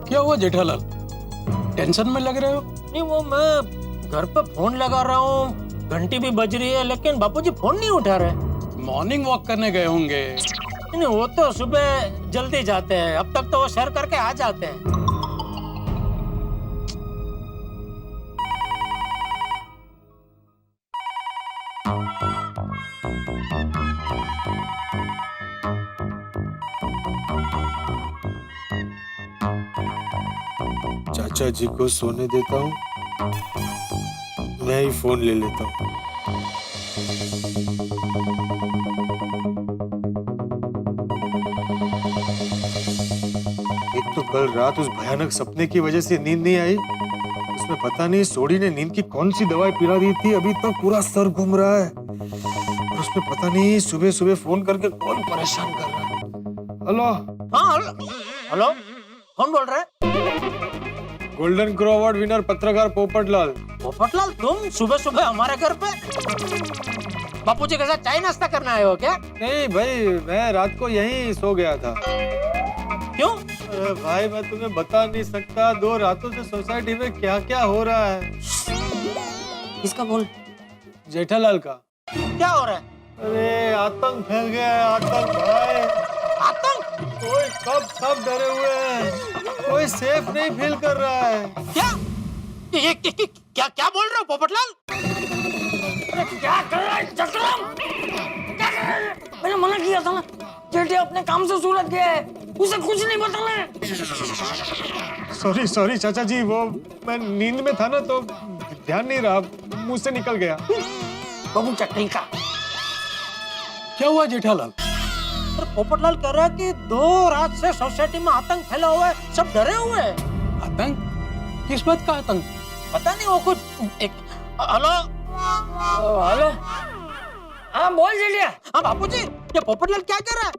क्या हुआ जेठालाल, टेंशन में लग रहे हो? नहीं वो मैं घर पे फोन लगा रहा हूँ, घंटी भी बज रही है, लेकिन बापूजी फोन नहीं उठा रहे। मॉर्निंग वॉक करने गए होंगे। नहीं वो तो सुबह जल्दी जाते हैं, अब तक तो वो सैर करके आ जाते हैं। चाचा जी को सोने देता हूँ, मैं ही फोन ले लेता हूँ। एक तो कल रात उस भयानक सपने की वजह से नींद नहीं आई, उसमें पता नहीं सोडी ने नींद की कौन सी दवाई पिला दी थी, अभी तक पूरा सर घूम रहा है। और उसमें पता नहीं सुबह सुबह फोन करके कौन परेशान कर रहा है। हेलो। हाँ हेलो, कौन बोल रहा है? गोल्डन क्रो अवार्ड विनर पत्रकार पोपटलाल। पोपटलाल, तुम सुबह सुबह हमारे घर पे बापूजी के साथ चाय नाश्ता करने आए हो क्या? नहीं भाई, मैं रात को यहीं सो गया था। क्यों? अरे भाई मैं तुम्हें बता नहीं सकता, 2 रातों से सोसाइटी में क्या क्या हो रहा है। किसका बोल? जेठालाल का। क्या हो रहा है? अरे आतंक फैल गया है, आतंक भाई। आतंक? कोई सब डरे हुए हैं, कोई सेफ नहीं फील कर रहा है। क्या क्या बोल रहे हो पोपटलाल? अरे क्या कर रहा है चक्रम? क्या कर रहा है? मैंने मना किया था ना, जेठी अपने काम से सूरत गया है, उसे कुछ नहीं बताना है। सॉरी चाचा जी, वो मैं नींद में था ना तो ध्यान नहीं रहा, मुंह से निकल गया। बाबू चक्री का क्या हुआ जेठालाल? पोपटलाल कह रहा है कि 2 रात से सोसाइटी में आतंक फैला हुआ है, सब डरे हुए हैं। आतंक? किस बात का आतंक? पता नहीं, वो कुछ एक... हेलो हेलो, हाँ बोल जेठिया। हाँ बापूजी, ये पोपटलाल क्या कर रहा है?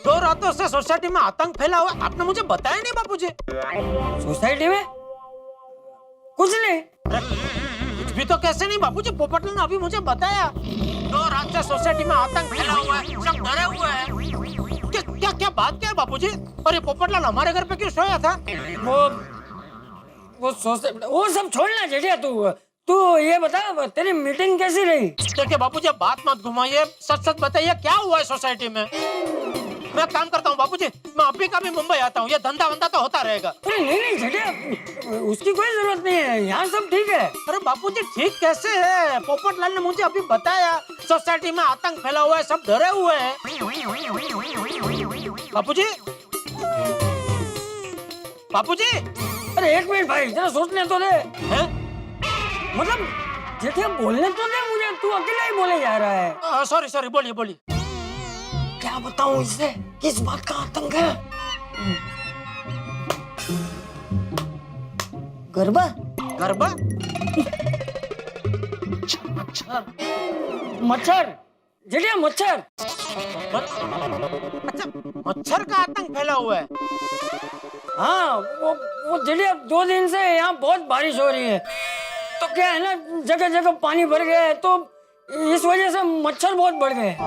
2 रातों से सोसाइटी में आतंक फैला हुआ है, आपने मुझे बताया नहीं बापूजी। सोसाइटी में कुछ नहीं। कुछ भी तो कैसे नहीं बापूजी, पोपटलाल ने अभी मुझे बताया 2 रात से सोसाइटी में आतंक फैला हुआ है, सब डरे हुए हैं। क्या बात क्या है बापूजी? और ये पोपटलाल हमारे घर पे क्यों सोया था? वो सब छोड़ना जेठिया, तू ये बता तेरी मीटिंग कैसी रही? देखिए बापूजी, बात मत घुमाइए, सच बताइए क्या हुआ है सोसाइटी में। मैं काम करता हूँ बापूजी, मैं अभी का भी मुंबई आता हूँ, ये धंधा वंधा तो होता रहेगा। अरे नहीं जेठिया, उसकी कोई जरूरत नहीं है, यहाँ सब ठीक है। अरे बापूजी ठीक कैसे है? पोपटलाल ने मुझे अभी बताया सोसाइटी में आतंक फैला हुआ है, सब डरे हुए हैं। बापूजी, अरे 1 मिनट भाई, जरा सोचने तो दे। हैं? मतलब जेठिया बोलने तो दे मुझे, तू अकेला ही बोले जा रहा है। सॉरी, बोलिए। क्या बताऊं इससे, किस बात का आतंक है? गरबा? मच्छर जेठिया, मच्छर। अच्छा, मच्छर का आतंक फैला हुआ है। हाँ वो जेठिया 2 दिन से यहाँ बहुत बारिश हो रही है, तो क्या है ना, जगह जगह पानी भर गया है, तो इस वजह से मच्छर बहुत बढ़ गए।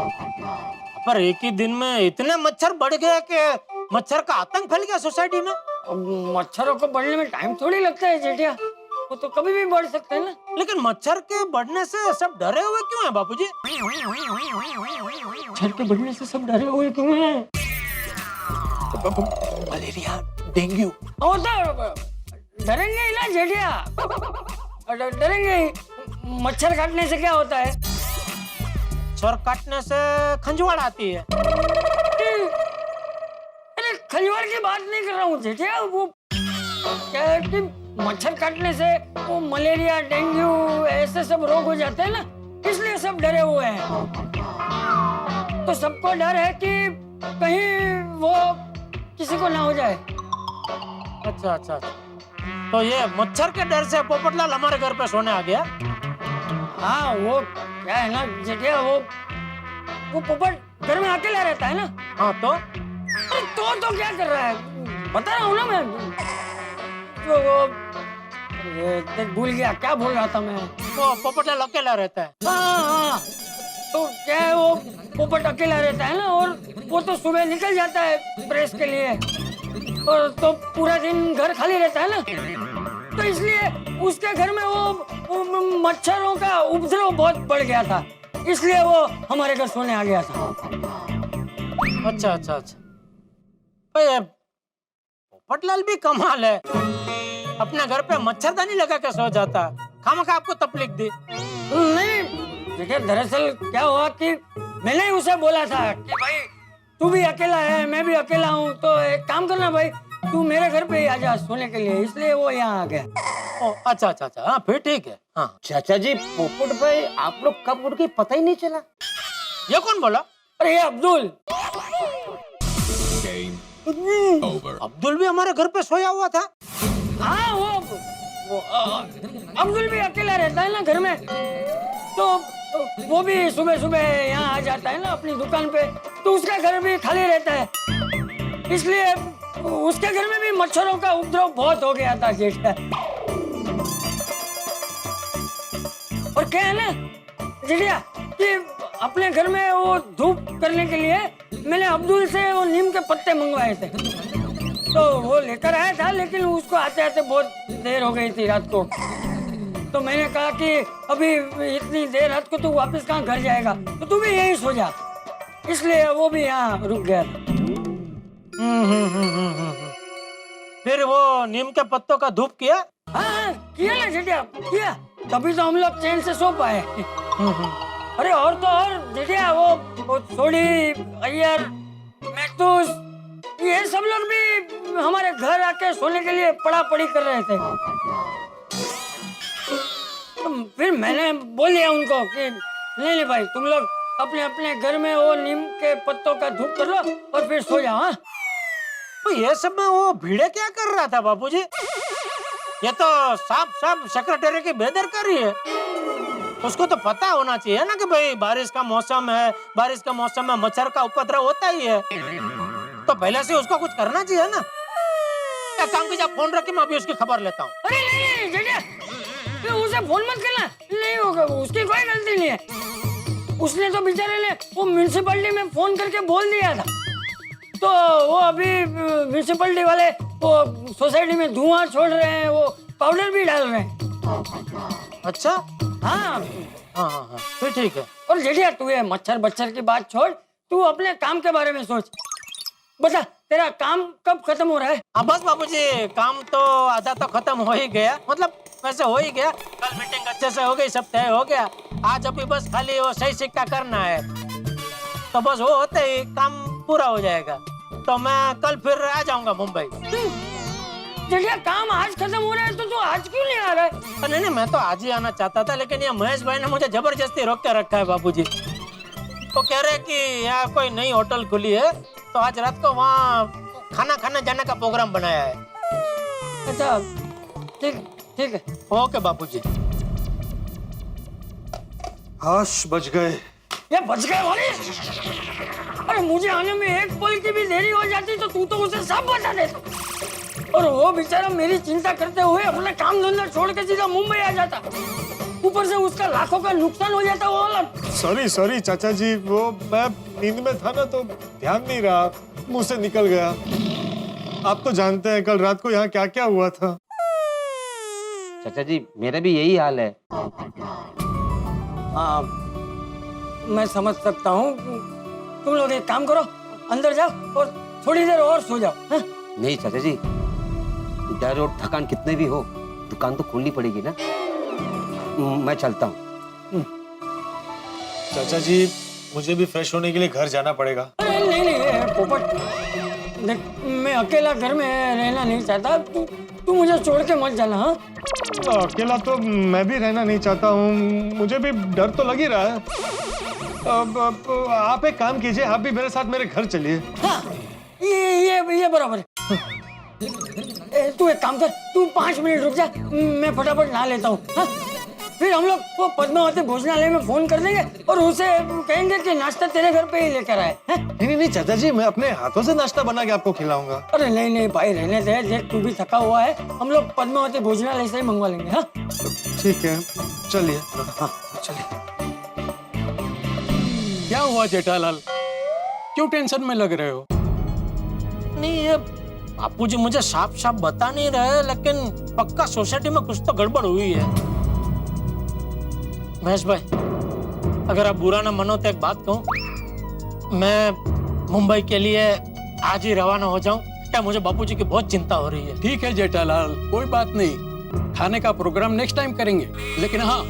पर एक ही दिन में इतने मच्छर बढ़ गए कि मच्छर का आतंक फैल गया सोसाइटी में। मच्छरों को बढ़ने में टाइम थोड़ी लगता है जेठिया, वो तो कभी भी बढ़ सकते हैं ना। लेकिन मच्छर के बढ़ने से सब डरे हुए क्यों हैं बापूजी? मच्छर के बढ़ने से सब डरे हुए क्यों हैं? Malaria, dengue. वो तो डरेंगे ही ना जेठिया, डरेंगे ही। मच्छर काटने से क्या होता है? मच्छर काटने से खंजवाड़ आती है। अरे खंजवाड़ की बात नहीं कर रहा हूँ जेठिया, वो क्या है कि मच्छर काटने से वो मलेरिया, डेंगू ऐसे सब रोग हो जाते हैं ना, इसलिए सब डरे हुए हैं। तो सबको डर है कि कहीं वो किसी को ना हो जाए। अच्छा, तो ये मच्छर के डर से पोपटलाल हमारे घर पे सोने आ गया। हाँ वो क्या है ना जेठिया, वो पोपट घर में अकेला रहता है ना। हाँ तो क्या कर रहा है, बता रहा हूँ ना मैं। देख भूल गया क्या बोल रहा था मैं। वो पोपटलाल अकेला रहता है। हाँ, तो क्या है, वो पोपट अकेला रहता है ना, और वो तो सुबह निकल जाता है प्रेस के लिए। और तो पूरा दिन घर खाली रहता है ना, तो इसलिए उसके घर में वो मच्छरों का उपद्रव बहुत बढ़ गया था, इसलिए वो हमारे घर सोने आ गया था। अच्छा अच्छा अच्छा। भाई पोपटलाल भी कमाल है, अपने घर पे मच्छरदानी लगा के सो जाता है, खामखा आपको तकलीफ दी। नहीं, देखिए दरअसल क्या हुआ कि मैंने ही उसे बोला था कि भाई तू भी अकेला है, मैं भी अकेला हूँ, तो एक काम करना भाई, तू मेरे घर पे ही आ जा सोने के लिए, इसलिए वो यहाँ आ गया। ओ, अच्छा अच्छा अच्छा, हाँ फिर ठीक है। हाँ चाचा जी, पोपट भाई आप लोग कब उठ गए पता ही नहीं चला। ये कौन बोला? अरे ये अब्दुल। अब्दुल भी हमारे घर पे सोया हुआ था। हाँ वो अब्दुल भी अकेला रहता है ना घर में, तो वो भी सुबह सुबह यहाँ आ जाता है ना अपनी दुकान पे, तो उसका घर भी खाली रहता है, इसलिए उसके घर में भी मच्छरों का उपद्रव बहुत हो गया था जेठा। और क्या है ना जेठिया कि अपने घर में वो धूप करने के लिए मैंने अब्दुल से वो नीम के पत्ते मंगवाए थे, तो वो लेकर आया था, लेकिन उसको आते आते बहुत देर हो गई थी रात को, तो मैंने कहा कि अभी इतनी देर रात को तू वापस कहाँ घर जाएगा, तो तू भी यहीं सो जा, इसलिए वो भी यहाँ रुक गया था। फिर वो नीम के पत्तों का धूप किया? हाँ किया ना जेठिया, किया, तभी तो हम लोग चैन से सो पाए। अरे और तो और जेठिया वो सोडी, अय्यर, मैक्तूस, ये सब लोग भी हमारे घर आके सोने के लिए पड़ा पड़ी कर रहे थे, तो फिर मैंने बोल दिया उनको कि नहीं भाई तुम लोग अपने अपने घर में वो नीम के पत्तों का धूप कर लो और फिर सो जाओ। हाँ तो ये सब में वो भीड़े क्या कर रहा था बापूजी? ये तो साफ साफ सेक्रेटरी की बेदरकारी है। उसको तो पता होना चाहिए ना कि भाई बारिश का मौसम है, बारिश के मौसम में मच्छर का उपद्रव होता ही है, तो पहले से उसको कुछ करना चाहिए ना। एक काम कीजिए, फोन रखिए, मैं अभी उसकी खबर लेता हूँ। अरे नहीं जेठिया, उसे फोन मत करना, नहीं होगा, उसकी कोई गलती नहीं है, उसने तो बेचारे ने वो म्युनिसिपैलिटी में फोन करके बोल दिया था, तो वो अभी म्युनिसिपैलिटी वाले वो सोसाइटी में धुआं छोड़ रहे हैं, वो पाउडर भी डाल रहे हैं। अच्छा हाँ हाँ हाँ हाँ फिर ठीक है। और जेठिया तू ये मच्छर बच्छर की बात छोड़, तू अपने काम के बारे में सोच, बता तेरा काम कब खत्म हो रहा है? हाँ बस बाबूजी, काम तो आधा तो खत्म हो ही गया, मतलब वैसे हो ही गया, कल मीटिंग अच्छे से हो गई, सब तय हो गया, आज अभी बस खाली वो सही सिक्का करना है, तो बस वो होते ही काम पूरा हो जाएगा, तो मैं कल फिर आ जाऊंगा मुंबई। जेठिया काम आज खत्म हो रहा है, तो तू आज क्यों नहीं आ रहा है? नहीं मैं तो आज ही आना चाहता था, लेकिन ये महेश भाई ने मुझे जबरदस्ती रोक के रखा है बाबूजी। वो कह रहे कि यहाँ कोई नई होटल खुली है, तो आज रात को वहाँ खाना खाने जाने का प्रोग्राम बनाया है। अच्छा ठीक ठीक है। ओके बाबूजी। हाश बच गए। ये बच गए वाले? अरे मुझे आने में एक पल की भी देरी हो जाती तो तू तो उसे सब बता देता, और वो बेचारा मेरी चिंता करते हुए अपना काम धंधा छोड़ के सीधा मुंबई आ जाता, ऊपर से उसका लाखों का नुकसान हो जाता वो वाला। सॉरी सॉरी चाचा जी, वो मैं नींद में था ना, तो ध्यान नहीं रहा, मुंह से निकल गया। आप तो जानते हैं कल रात को यहाँ क्या क्या हुआ था। चाचा जी मेरा भी यही हाल है। हाँ मैं समझ सकता हूँ, तुम लोग एक काम करो, अंदर जाओ और थोड़ी देर और सो जाओ। हाँ? नहीं चाचा जी, डर और थकान कितने भी हो, दुकान तो खोलनी पड़ेगी ना, मैं चलता हूँ। चाचा जी मुझे भी फ्रेश होने के लिए घर जाना पड़ेगा। अरे नहीं नहीं पोपट, देख मैं अकेला घर में रहना नहीं चाहता, तू मुझे छोड़ के मत जाना। हाँ अकेला तो मैं भी रहना नहीं चाहता हूँ, मुझे भी डर तो लग ही रहा है। अब आप एक काम कीजिए, आप भी मेरे साथ मेरे घर चलिए। हाँ ये बराबर है। तू एक काम कर, तू 5 मिनट रुक जा, मैं फटाफट नहा लेता हूँ। हाँ? फिर हम लोग वो पद्मावती भोजनालय में फोन कर देंगे और उसे कहेंगे कि नाश्ता तेरे घर पे ही लेकर आए। नहीं चाचा जी, मैं अपने हाथों से नाश्ता बना के आपको खिलाऊंगा। अरे नहीं भाई रहने दे, देख तू भी थका हुआ है, हम लोग पद्मावती भोजनालय से ही मंगवा लेंगे। हाँ ठीक है चलिए। हाँ चलिए। क्या हुआ जेठालाल, क्यों टेंशन में लग रहे हो? नहीं ये बापूजी मुझे साफ साफ बता नहीं रहे, लेकिन पक्का सोसाइटी में कुछ तो गड़बड़ हुई है। महेश भाई, अगर आप बुरा ना मानो तो एक बात कहूं, मैं मुंबई के लिए आज ही रवाना हो जाऊं क्या? मुझे बापूजी की बहुत चिंता हो रही है। ठीक है जेठालाल, कोई बात नहीं, खाने का प्रोग्राम नेक्स्ट टाइम करेंगे, लेकिन हाँ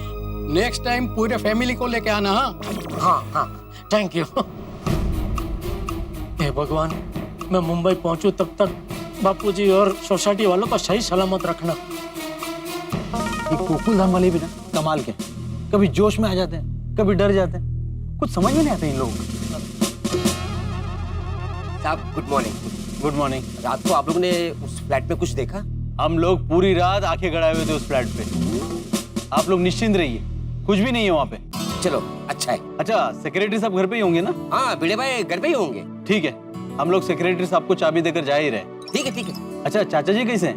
नेक्स्ट टाइम पूरे फैमिली को लेके आना। हाँ हाँ हाँ, थैंक यू। हे भगवान, मैं मुंबई पहुंचूं तब तक बापूजी और सोसाइटी वालों को सही सलामत रखना। ये गोकुल धाम वाले भी ना कमाल के, कभी जोश में आ जाते हैं, कभी डर जाते हैं, कुछ समझ में नहीं आता इन लोगों को। साहब गुड मॉर्निंग। Good morning. रात को आप लोगों ने उस फ्लैट में कुछ देखा? हम लोग पूरी रात आंखें गड़ाए हुए थे उस फ्लैट पे। आप लोग निश्चिंत रहिए, कुछ भी नहीं है वहाँ पे। चलो अच्छा है। अच्छा, सेक्रेटरी साहब घर पे ही होंगे ना? हाँ भिड़े भाई घर पे ही होंगे। ठीक है, हम लोग सेक्रेटरी साहब को चाबी देकर जा ही रहे। ठीक है ठीक है। अच्छा, चाचा जी कैसे हैं?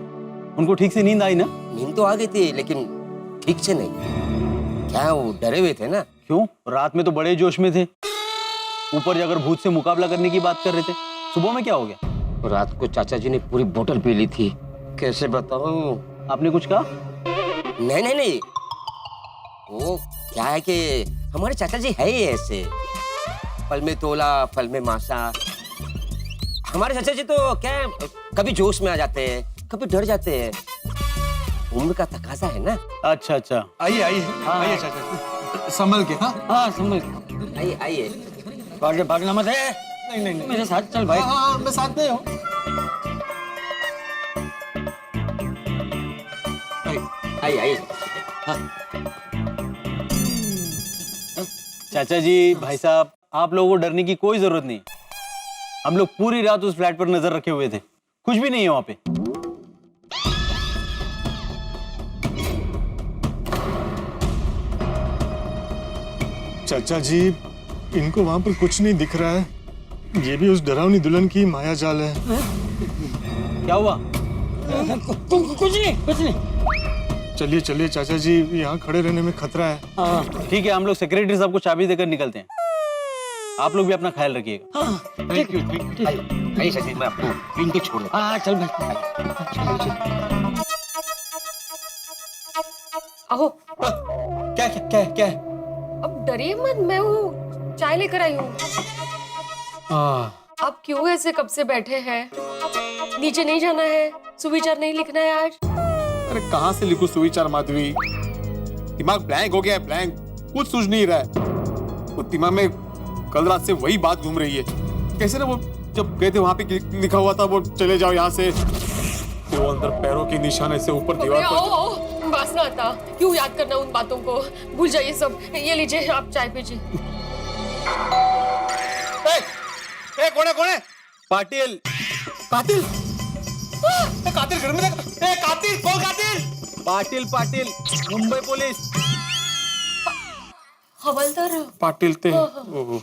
उनको ठीक से नींद आई ना? नींद तो आ गई थी लेकिन ठीक से नहीं। क्या वो डरे हुए थे ना? क्यों? रात में तो बड़े जोश में थे, ऊपर जाकर भूत से मुकाबला करने की बात कर रहे थे। सुबह में क्या हो गया? रात को चाचा जी ने पूरी बोतल पी ली थी। कैसे बताऊं? आपने कुछ कहा? नहीं नहीं नहीं, वो क्या है कि हमारे चाचा जी है ही ऐसे, फल में तोला फल में मासा। हमारे चाचा जी तो क्या है, कभी जोश में आ जाते हैं, कभी डर जाते हैं। उम्र का तकाजा है ना। अच्छा अच्छा, आइए आइए आइए चाचा, संभल के। हाँ हाँ समझ। आइए आइए। भागना मत है। नहीं नहीं नहीं, मेरे साथ चल भाई। हाँ मैं साथ में हूँ। आइए आइए। चाचा जी, भाई साहब, आप लोगों को डरने की कोई जरूरत नहीं। हम लोग पूरी रात उस फ्लैट पर नजर रखे हुए थे, कुछ भी नहीं है वहां पे। चाचा जी, इनको वहां पर कुछ नहीं दिख रहा है। ये भी उस डरावनी दुल्हन की माया जाल है। क्या हुआ? कुछ नहीं। चलिए चलिए चाचा जी, यहाँ खड़े रहने में खतरा है। हाँ ठीक है, हम लोग सेक्रेटरी साहब को चाबी देकर निकलते हैं। आप लोग भी अपना ख्याल रखिएगा। हाँ थैंक यू थैंक यू। आइए चाचा जी, मैं आपको इनको छोड़ दूं। हाँ चल भाई। अहो, क्या क्या क्या क्या? अब डरिए मत, मैं हूँ, चाय लेकर आई हूँ। आप क्यों ऐसे कब से बैठे हैं? नीचे नहीं जाना है? सुविचार नहीं लिखना है आज? अरे कहाँ से लिखूं सुविचार माधवी, दिमाग ब्लैंक हो गया है, ब्लैंक, कुछ सूझ नहीं रहा है। वो दिमाग में कल रात से वही बात घूम रही है। कैसे ना वो जब गए थे वहां पे लिखा हुआ था वो चले जाओ यहाँ से, तो वो अंदर पैरों के निशाने से ऊपर दीवार पर। वासना आता, क्यों याद करना उन बातों को, भूल जाइए सब। ये लीजिए, आप चाय पीजिए। कौन है? पाटिल। कातिल? कातिल घर में देखा? कातिल कौन? कातिल? पाटिल पाटिल, मुंबई पुलिस। हवलदार पाटिल थे। ओहो।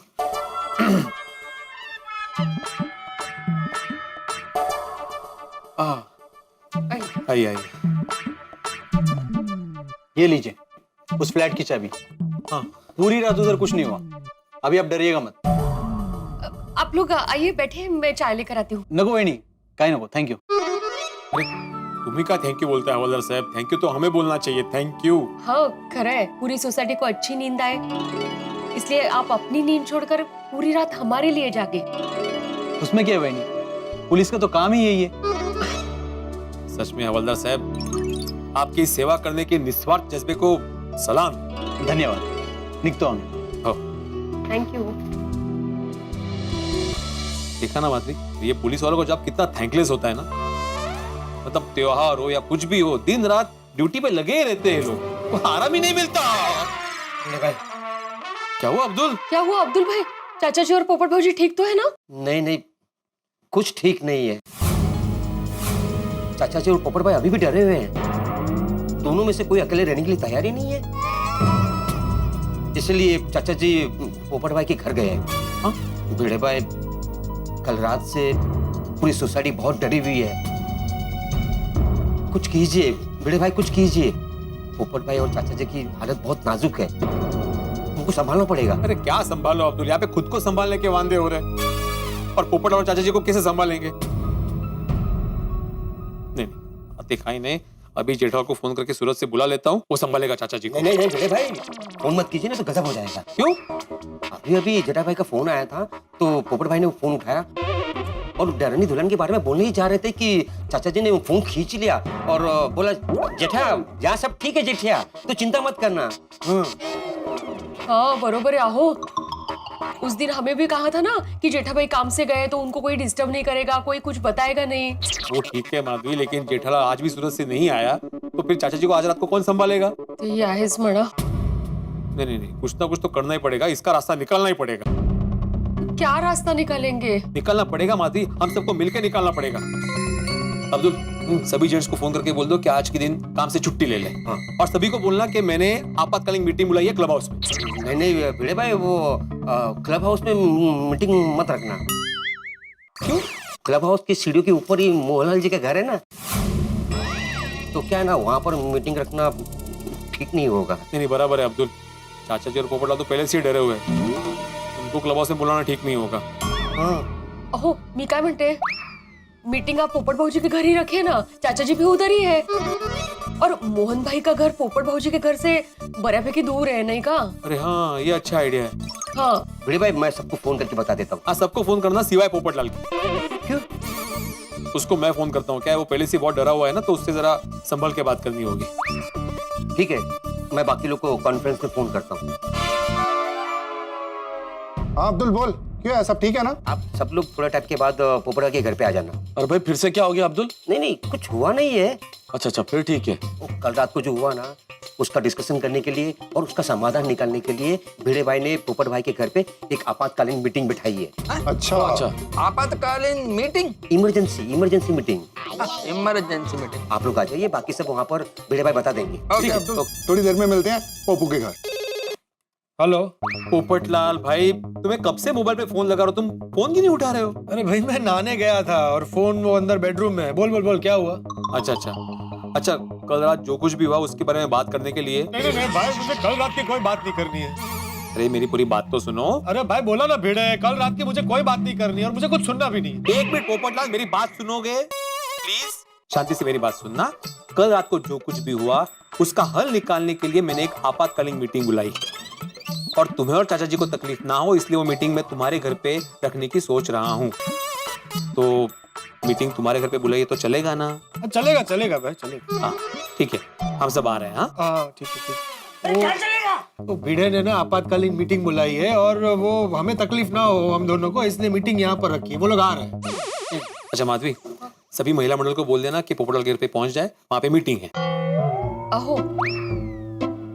आइए आइए। ये लीजिए उस फ्लैट की चाबी। हाँ, पूरी रात उधर कुछ नहीं हुआ। अभी आप डरिएगा मत। आप लोग आइए, बैठे, मैं चाय लेकर आती हूँ। नको वही नहीं, काय नको, थैंक यू। अरे तुम्ही का थैंक यू बोलता है हवलदार साहब? थैंक यू तो हमें बोलना चाहिए, थैंक यू। हाँ खरा है, पूरी सोसाइटी को अच्छी नींद आए, इसलिए आप अपनी नींद छोड़कर पूरी रात हमारे लिए जागे। उसमें क्या है बहनी, पुलिस का तो काम ही यही है। सच में हवलदार साहब, आपकी सेवा करने के निस्वार्थ जज्बे को सलाम। धन्यवाद। निकतो हमें। Thank you. देखा ना माधवी, ये पुलिस वालों का जॉब कितना थैंकलेस होता है ना। मतलब त्योहार हो या कुछ भी हो, दिन रात ड्यूटी पे लगे ही रहते हैं लोग, को आराम ही नहीं मिलता। क्या हुआ अब्दुल? क्या हुआ अब्दुल भाई? चाचा जी और पोपट भाजी ठीक तो है ना? नहीं नहीं, कुछ ठीक नहीं है। चाचा जी और पोपट भाई अभी भी डरे हुए हैं। दोनों में से कोई अकेले रहने के लिए तैयार ही नहीं है। इसलिए चाचा जी पोपट भाई के घर गए हैं। भिड़े भाई, कल रात से पूरी सोसाइटी बहुत डरी हुई है। कुछ कीजिए भिड़े भाई, कुछ कीजिए। पोपट भाई और चाचा जी की हालत बहुत नाजुक है, उनको संभालना पड़ेगा। अरे क्या संभालो अब्दुल, यहाँ पे खुद को संभालने के वांदे हो रहे, और पोपट और चाचा जी को कैसे संभालेंगे? देखा ही नहीं। अभी जेठालाल को फोन करके सूरत से बुला लेता हूँ, वो संभालेगा चाचा जी को। नहीं नहीं भिड़े भाई, फोन मत कीजिए ना तो गजब हो जाएगा। क्यों? अभी अभी जेठा भाई का फोन आया था तो पोपट भाई ने वो फोन उठाया और डरनी दुल्हन के बारे में बोलने ही जा रहे थे कि चाचा जी ने वो फोन खींच लिया और बोला जेठा यहाँ सब ठीक है जेठिया, तो चिंता मत करना। हाँ बरोबर है। आहो उस दिन हमें भी कहा था ना कि जेठा भाई काम से गए तो उनको कोई डिस्टर्ब नहीं करेगा, कोई कुछ बताएगा नहीं। वो ठीक है माधवी, लेकिन जेठालाल आज भी सूरत से नहीं आया तो फिर चाचा जी को आज रात को कौन संभालेगा? तो ये आहेस म्हणा। नहीं नहीं नहीं, कुछ ना कुछ तो करना ही पड़ेगा, इसका रास्ता निकालना ही पड़ेगा। क्या रास्ता निकालेंगे? निकालना पड़ेगा माधवी, हम सबको मिलकर निकालना पड़ेगा। अब्दुल, सभी जेंट्स को फोन करके बोल दो कि आज के दिन काम से छुट्टी ले ले। हाँ। और सभी को बोलना कि मैंने आपातकालीन मीटिंग बुलाई है क्लब हाउस में। नहीं नहीं भिड़े भाई, वो क्लब हाउस में मीटिंग मत रखना। क्यों? क्लब हाउस की सीढ़ियों के ऊपर ही मोहनलाल जी का घर है ना, तो क्या है ना, वहाँ पर मीटिंग रखना ठीक नहीं होगा। नहीं नहीं, बराबर है अब्दुल, चाचा जी और पोपटलाल तो पहले से ही डरे हुए हैं, उनको क्लब हाउस में बुलाना ठीक नहीं होगा। हाँ अहो मी काय म्हणते, मीटिंग आप पोपट भाऊजी के घर ही रखिए ना, चाचा जी भी उधर ही है। और मोहन भाई का घर पोपट भाऊजी के घर से बऱ्यापैकी दूर है, नहीं का? अरे हाँ, ये अच्छा आइडिया है। हाँ भिड़े भाई, मैं सबको फोन करके बता देता हूँ। आज सबको फोन करना सिवाय पोपटलाल के। क्यों? उसको मैं फोन करता हूँ, क्या है वो पहले से बहुत डरा हुआ है ना, तो उससे जरा संभल के बात करनी होगी। ठीक है, मैं बाकी लोग को कॉन्फ्रेंस में फोन करता हूँ। हाँ अब्दुल बोल, क्यों है, सब ठीक है ना? आप सब लोग थोड़ा टाइम के बाद पोपड़ा के घर पे आ जाना। अरे भाई फिर से क्या हो गया अब्दुल? नहीं नहीं, कुछ हुआ नहीं है। अच्छा अच्छा, फिर ठीक है। वो कल रात को जो हुआ ना, उसका डिस्कशन करने के लिए और उसका समाधान निकालने के लिए भिड़े भाई ने पोपट भाई के घर पे एक आपातकालीन मीटिंग बिठाई है। अच्छा अच्छा आपातकालीन meeting, emergency meeting. Emergency meeting. आप लोग आ जाइए, बाकी सब वहाँ पर भिड़े भाई बता देंगे। ठीक है अब्दुल, थोड़ी देर में मिलते हैं पोपू के घर। हेलो पोपटलाल भाई, तुम्हें कब से मोबाइल पे फोन लगा रहा हो, तुम फोन क्यों नहीं उठा रहे हो? अरे भाई मैं नहाने गया था और फोन वो अंदर बेडरूम में है। बोल बोल बोल, क्या हुआ? अच्छा अच्छा अच्छा, कल रात जो कुछ भी हुआ उसके बारे में बात करने के लिए। नहीं नहीं भाई, मुझे कल रात की कोई बात नहीं करनी है। अरे मेरी पूरी बात तो सुनो। अरे भाई बोला ना भिड़े, कल रात की मुझे कोई बात नहीं करनी है और मुझे कुछ सुनना भी नहीं। एक मिनट पोपटलाल, मेरी बात सुनोगे प्लीज? शांति से मेरी बात सुनना। कल रात को जो कुछ भी हुआ उसका हल निकालने के लिए मैंने एक आपातकालीन मीटिंग बुलाई और तुम्हें और चाचा जी को तकलीफ ना हो इसलिए वो मीटिंग मैं तुम्हारे घर पे रखने की सोच रहा हूँ। तो मीटिंग तुम्हारे घर पे बुलाई तो चलेगा ना? चलेगा चलेगा भाई, चलेगा। हाँ ठीक है, हम सब आ रहे हैं। हाँ ठीक है ठीक। अरे क्या चलेगा? तो भिड़े ने ना आपातकालीन मीटिंग बुलाई है और वो हमें तकलीफ ना हो हम दोनों को, इसलिए मीटिंग यहाँ पर रखी है। वो लोग आ रहे हैं। अच्छा माधवी, सभी महिला मंडल को बोल देना कि पोपटलाल के घर पे पहुंच जाए, वहाँ पे मीटिंग है। अहो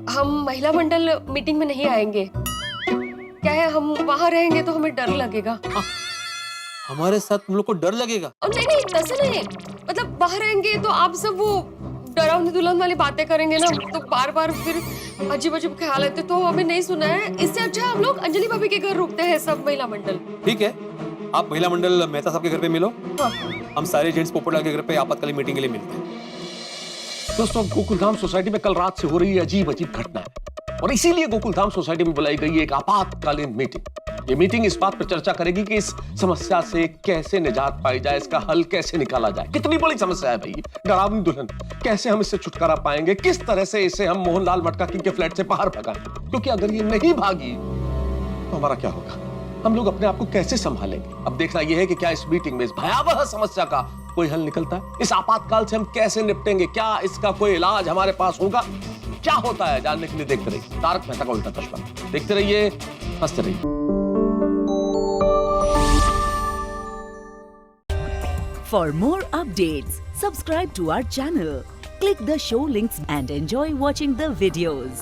हम महिला मंडल मीटिंग में नहीं आएंगे। क्या है, हम वहाँ रहेंगे तो हमें डर लगेगा। हमारे साथ तुम लोग को डर लगेगा? नहीं नहीं तसे नहीं, मतलब बाहर रहेंगे तो आप सब वो डरावनी दुल्हन वाली बातें करेंगे ना, तो बार बार फिर अजीब अजीब ख्याल आते, तो हमें नहीं सुना है। इससे अच्छा हम लोग अंजलि भाभी के घर रुकते हैं, सब महिला मंडल। ठीक है, आप महिला मंडल मेहता साहब के घर पे मिलो। हाँ। हम सारे जेंट्स पोपटलाल के घर पे आपातकालीन मीटिंग के लिए मिलते हैं। दोस्तों, गोकुलधाम सोसाइटी में कल रात से हो रही है अजीब अजीब घटना और इसीलिए गोकुलधाम सोसाइटी में बुलाई गई है एक आपातकालीन मीटिंग। ये मीटिंग इस बात पर चर्चा करेगी कि इस समस्या से कैसे निजात पाई जाए, इसका हल कैसे निकाला जाए। कितनी बड़ी समस्या है भाई, डरावनी दुल्हन, कैसे हम इससे छुटकारा पाएंगे, किस तरह से इसे हम मोहनलाल मटका किंग के फ्लैट से बाहर भगाएं, क्योंकि अगर ये नहीं भागी तो हमारा क्या होगा, हम लोग अपने आप को कैसे संभालेंगे। अब देखना यह है कि क्या इस मीटिंग में इस भयावह समस्या का कोई हल निकलता है, इस आपातकाल से हम कैसे निपटेंगे, क्या इसका कोई इलाज हमारे पास होगा, क्या होता है, जानने के लिए देखते रहिए तारक मेहता का उल्टा चश्मा। देखते रहिए, हंसते रहिए। For more updates, subscribe to our channel, click the show links and enjoy watching the videos.